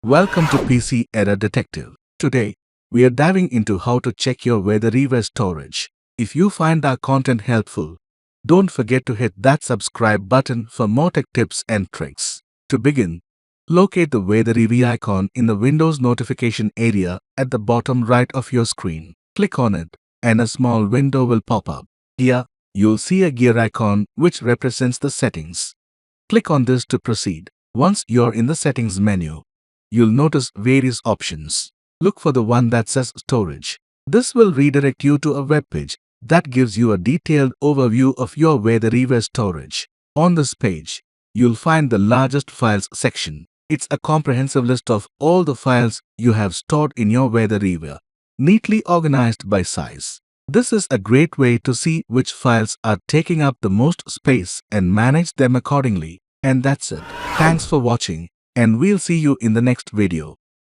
Welcome to PC Error Detective. Today, we are diving into how to check your WeatherRiver storage. If you find our content helpful, don't forget to hit that subscribe button for more tech tips and tricks. To begin, locate the WeatherRiver icon in the Windows notification area at the bottom right of your screen. Click on it, and a small window will pop up. Here, you'll see a gear icon which represents the settings. Click on this to proceed. Once you're in the settings menu, you'll notice various options. Look for the one that says Storage. This will redirect you to a web page that gives you a detailed overview of your WeatherRiver storage. On this page, you'll find the largest files section. It's a comprehensive list of all the files you have stored in your WeatherRiver, neatly organized by size. This is a great way to see which files are taking up the most space and manage them accordingly. And that's it. Thanks for watching, and we'll see you in the next video.